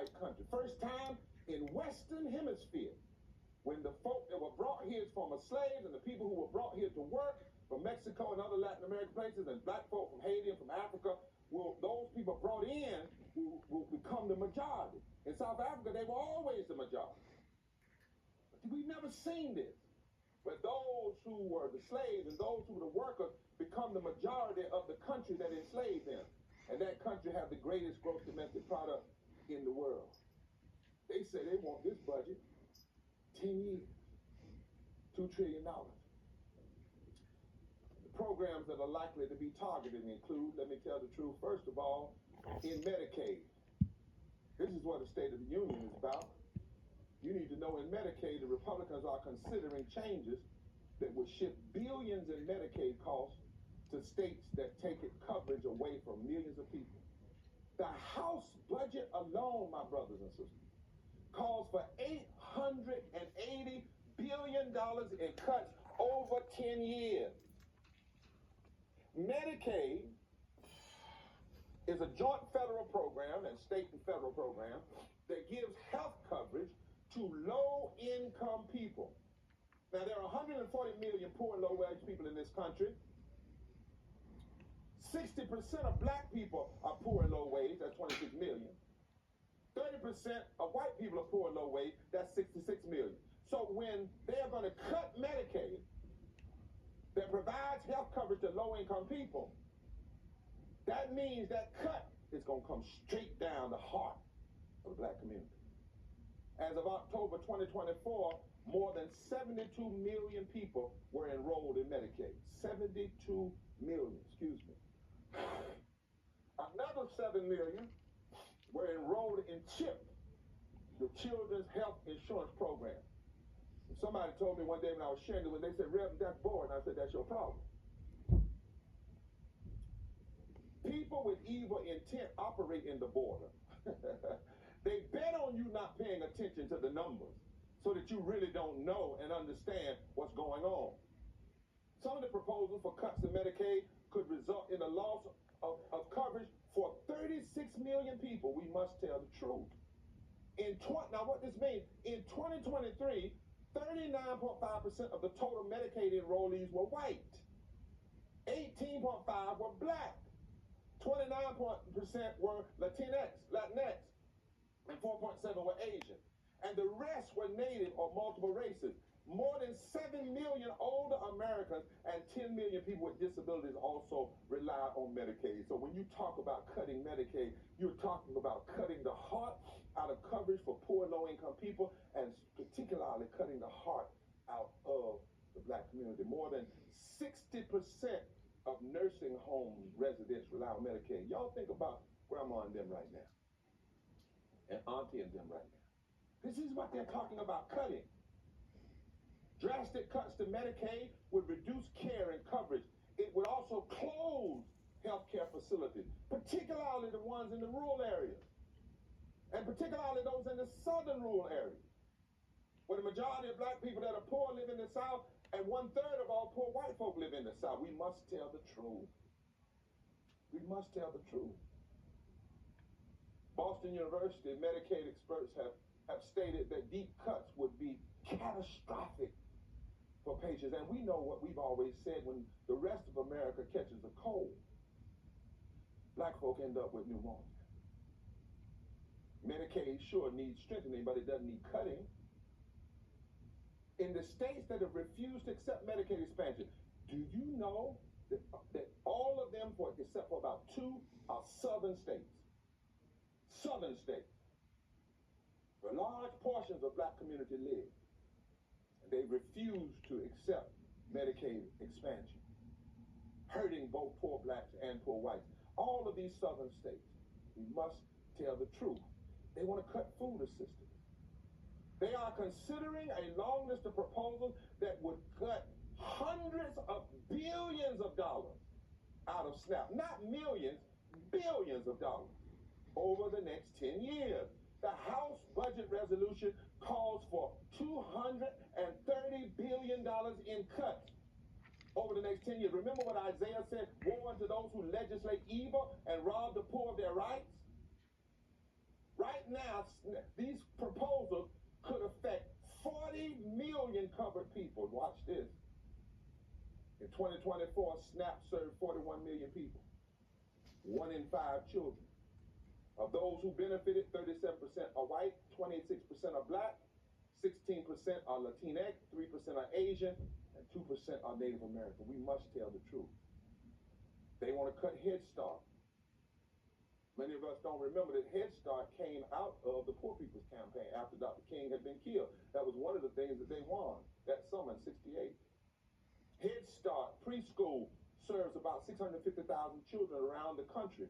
white country. First time in Western Hemisphere, when the folk that were brought here as former slaves and the people who were brought here to work from Mexico and other Latin American places, and black folk from Haiti and from Africa, those people brought in will become the majority. In South Africa, they were always the majority. But we've never seen this, where those who were the slaves and those who were the workers become the majority of the country that enslaved them. And that country have the greatest gross domestic product in the world. They say they want this budget 10 years, $2 trillion. The programs that are likely to be targeted include, let me tell the truth, first of all, in Medicaid. This is what the State of the Union is about. You need to know in Medicaid, the Republicans are considering changes that will shift billions in Medicaid costs to states that take it coverage away from millions of people. The House budget alone, my brothers and sisters, calls for $880 billion in cuts over 10 years. Medicaid is a joint federal program and state and federal program that gives health coverage to low-income people. Now, there are 140 million poor and low-wage people in this country. 60% of black people are poor and low-wage, that's 26 million. 30% of white people are poor and low-wage, that's 66 million. So when they're going to cut Medicaid that provides health coverage to low-income people, that means that cut is going to come straight down the heart of the black community. As of October 2024, more than 72 million people were enrolled in Medicaid. 72 million, excuse me. Another 7 million were enrolled in CHIP, the Children's Health Insurance Program. Somebody told me one day when I was sharing it, when they said, Reverend, that's boring. I said, that's your problem. People with evil intent operate in the border. They bet on you not paying attention to the numbers so that you really don't know and understand what's going on. Some of the proposals for cuts in Medicaid could result in a loss of coverage for 36 million people. We must tell the truth. Now, what this means, in 2023, 39.5% of the total Medicaid enrollees were white. 18.5% were black. 29% were Latinx, and 4.7% were Asian. And the rest were native or multiple races. More than 7 million older Americans and 10 million people with disabilities also rely on Medicaid. So when you talk about cutting Medicaid, you're talking about cutting the heart out of coverage for poor and low-income people, and particularly cutting the heart out of the black community. More than 60% of nursing home residents rely on Medicaid. Y'all think about grandma and them right now, and auntie and them right now. This is what they're talking about cutting. Drastic cuts to Medicaid would reduce care and coverage. It would also close healthcare facilities, particularly the ones in the rural areas, and particularly those in the southern rural areas, where the majority of black people that are poor live in the South, and 1/3 of all poor white folk live in the South. We must tell the truth. We must tell the truth. Boston University Medicaid experts have stated that deep cuts would be catastrophic for patients. And we know what we've always said: when the rest of America catches a cold, black folk end up with pneumonia. Medicaid sure needs strengthening, but it doesn't need cutting. In the states that have refused to accept Medicaid expansion, do you know that all of them, except for about 2, are southern states? Southern states, where large portions of black community live. And they refuse to accept Medicaid expansion, hurting both poor blacks and poor whites. All of these southern states, we must tell the truth, they want to cut food assistance. They are considering a long list of proposals that would cut hundreds of billions of dollars out of SNAP. Not millions, billions of dollars over the next 10 years. The House budget resolution calls for $230 billion in cuts over the next 10 years. Remember what Isaiah said: woe unto those who legislate evil and rob the poor of their rights? Right? right now, these proposals could affect 40 million covered people. Watch this. In 2024, SNAP served 41 million people, 1 in 5 children. Of those who benefited, 37% are white, 26% are black, 16% are Latinx, 3% are Asian, and 2% are Native American. We must tell the truth. They want to cut Head Start. Many of us don't remember that Head Start came out of the Poor People's Campaign after Dr. King had been killed. That was one of the things that they won that summer in '68. Head Start preschool serves about 650,000 children around the country.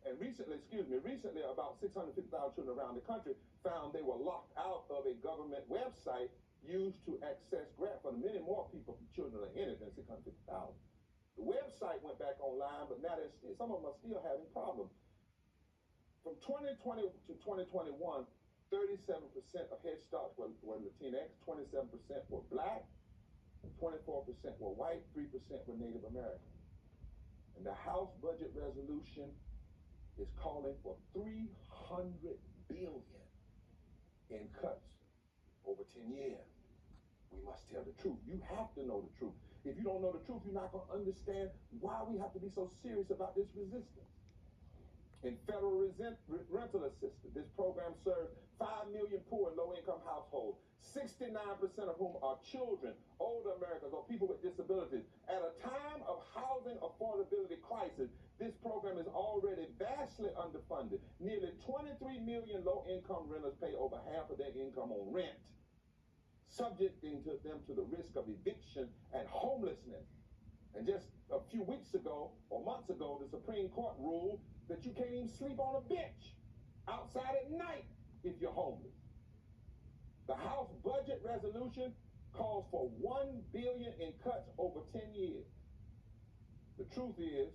And recently about 650,000 children around the country found they were locked out of a government website used to access grant funding. Many more children are in it than 650,000. The website went back online, but now some of them are still having problems. From 2020 to 2021, 37% of Head Starts were Latinx, 27% were black, 24% were white, 3% were Native American. And the House budget resolution is calling for $300 billion in cuts over 10 years. We must tell the truth. You have to know the truth. If you don't know the truth, you're not going to understand why we have to be so serious about this resistance. In federal rental assistance, this program serves 5 million poor and low-income households, 69% of whom are children, older Americans, or people with disabilities. At a time of housing affordability crisis, this program is already vastly underfunded. Nearly 23 million low-income renters pay over half of their income on rent, subjecting them to the risk of eviction and homelessness. And just a few weeks ago, or months ago, the Supreme Court ruled that you can't even sleep on a bench outside at night if you're homeless. The House budget resolution calls for $1 billion in cuts over 10 years. The truth is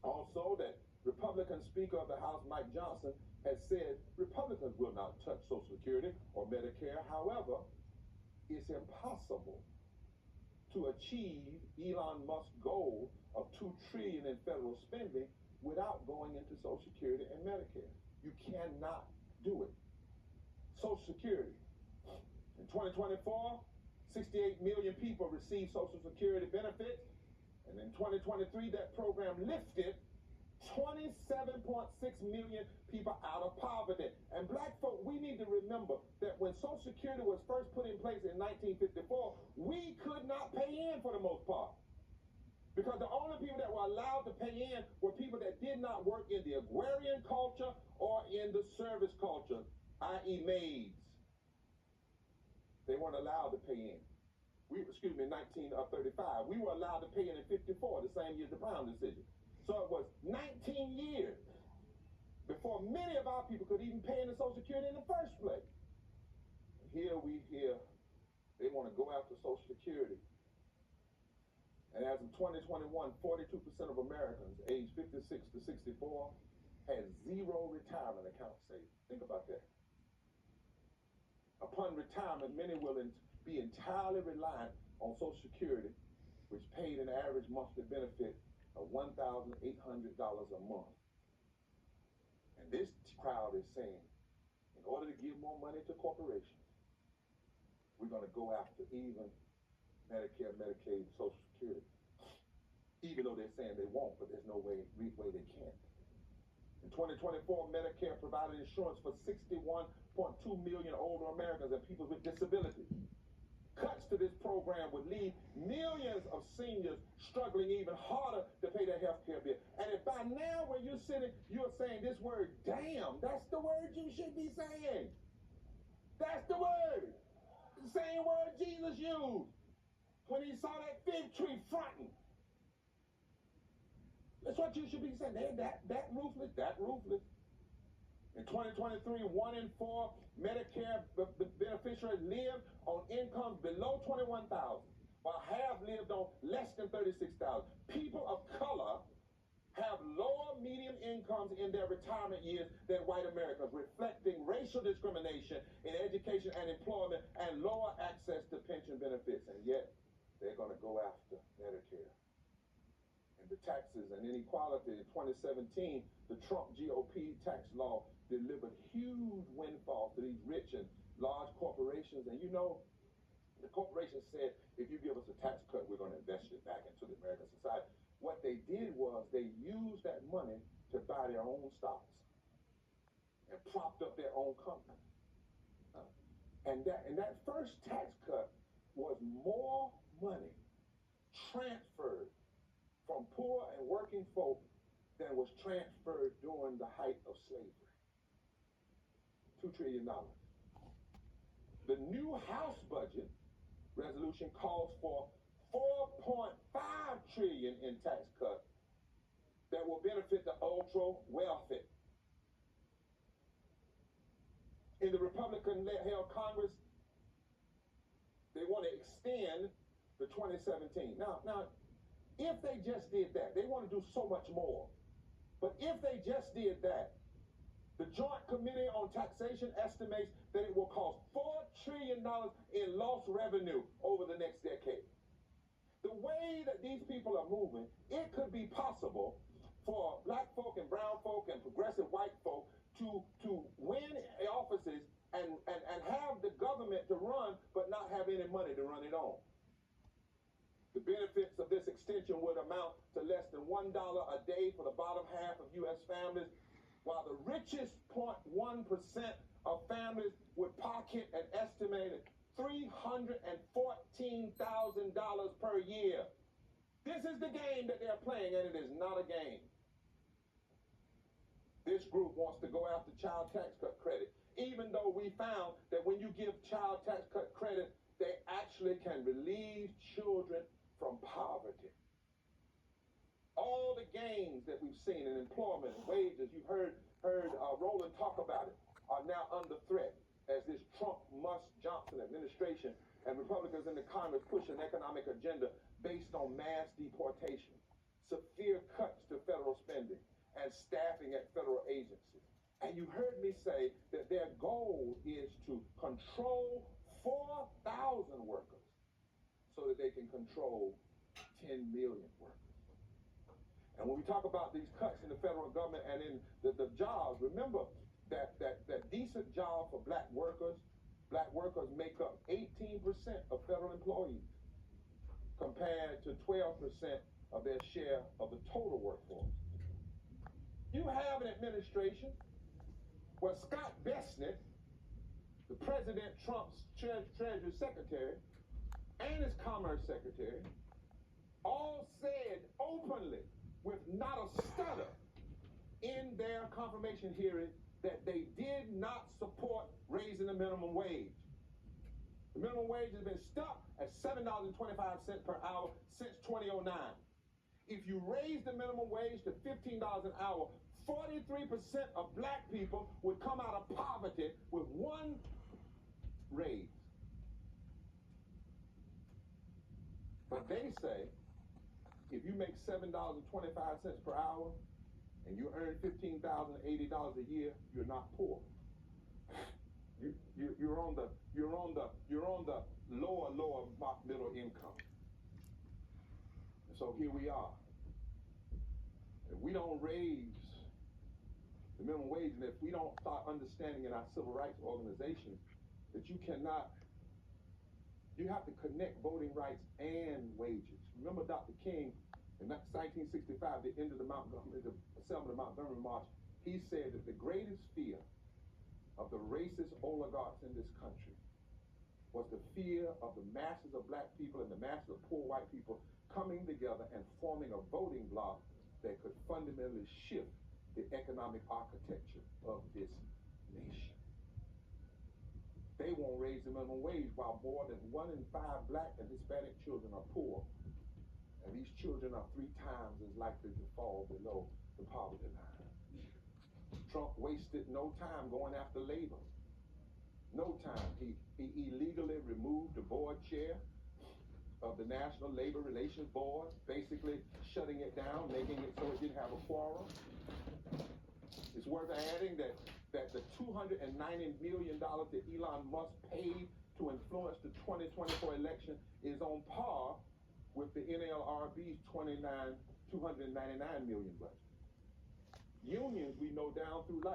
also that Republican Speaker of the House, Mike Johnson, has said Republicans will not touch Social Security or Medicare. However, it's impossible to achieve Elon Musk's goal of $2 trillion in federal spending without going into Social Security and Medicare. You cannot do it. Social Security. In 2024, 68 million people received Social Security benefits. And in 2023, that program lifted 27.6 million people out of poverty. And black folk, we need to remember that when Social Security was first put in place in 1954, we could not pay in for the most part. Because the only people that were allowed to pay in were people that did not work in the agrarian culture or in the service culture, i.e. maids. They weren't allowed to pay in. In 1935. We were allowed to pay in 54, the same year as the Brown decision. So it was 19 years before many of our people could even pay into Social Security in the first place. And here we hear they want to go after Social Security. And as of 2021, 42% of Americans aged 56 to 64 had zero retirement account saved. Think about that. Upon retirement, many will be entirely reliant on Social Security, which paid an average monthly benefit of $1,800 a month. And this crowd is saying, in order to give more money to corporations, we're going to go after even Medicare, Medicaid, Social Security. Even though they're saying they won't, but there's no way they can't. In 2024, Medicare provided insurance for 61.2 million older Americans and people with disabilities. Cuts to this program would leave millions of seniors struggling even harder to pay their health care bill. And if by now when you're sitting, you're saying this word, damn, that's the word you should be saying. That's the word. The same word Jesus used when he saw that fig tree fronting. That's what you should be saying. That ruthless, that ruthless. In 2023, 1 in 4 Medicare beneficiaries lived on incomes below $21,000, while half lived on less than $36,000. People of color have lower median incomes in their retirement years than white Americans, reflecting racial discrimination in education and employment and lower access to pension benefits. And yet, they're going to go after Medicare. And and the taxes and inequality in 2017, the Trump GOP tax law delivered huge windfalls to these rich and large corporations. And you know, the corporations said, if you give us a tax cut, we're going to invest it back into the American society. What they did was they used that money to buy their own stocks and propped up their own company. And that first tax cut was more money transferred from poor and working folk than was transferred during the height of slavery. $2 trillion. The new House budget resolution calls for $4.5 trillion in tax cuts that will benefit the ultra wealthy. In the Republican-held Congress, they want to extend the 2017. Now, if they just did that, they want to do so much more. But if they just did that, the Joint Committee on Taxation estimates that it will cost $4 trillion in lost revenue over the next decade. The way that these people are moving, it could be possible for black folk and brown folk and progressive white folk to win offices and have the government to run, but not have any money to run it on. The benefits of this extension would amount to less than $1 a day for the bottom half of U.S. families, while the richest 0.1% of families would pocket an estimated $314,000 per year. This is the game that they're playing, and it is not a game. This group wants to go after child tax cut credit, even though we found that when you give child tax cut credit, they actually can relieve children from poverty. All the gains that we've seen in employment and wages, you've heard Roland talk about it, are now under threat as this Trump-Musk-Johnson administration and Republicans in the Congress push an economic agenda based on mass deportation, severe cuts to federal spending, and staffing at federal agencies. And you heard me say that their goal is to control 4,000 workers so that they can control 10 million workers. And when we talk about these cuts in the federal government and in the jobs, remember that decent job for black workers make up 18% of federal employees compared to 12% of their share of the total workforce. You have an administration where Scott Bessent, the President Trump's Treasury Secretary, and his Commerce Secretary, all said openly, with not a stutter, in their confirmation hearing that they did not support raising the minimum wage. The minimum wage has been stuck at $7.25 per hour since 2009. If you raise the minimum wage to $15 an hour, 43% of black people would come out of poverty with one raise. But they say, if you make $7.25 per hour and you earn $15,080 a year, you're not poor. You're on the lower middle income. And so here we are. If we don't raise the minimum wage, and if we don't start understanding in our civil rights organizations that you have to connect voting rights and wages. Remember Dr. King in 1965, the end of the Selma to Montgomery March, he said that the greatest fear of the racist oligarchs in this country was the fear of the masses of black people and the masses of poor white people coming together and forming a voting bloc that could fundamentally shift the economic architecture of this nation. They won't raise the minimum wage while more than 1 in 5 black and Hispanic children are poor. And these children are 3 times as likely to fall below the poverty line. Trump wasted no time going after labor. No time. He illegally removed the board chair of the National Labor Relations Board, basically shutting it down, making it so it didn't have a quorum. It's worth adding that the $290 million that Elon Musk paid to influence the 2024 election is on par with the NLRB's $29 299 million budget. Unions, we know down through life.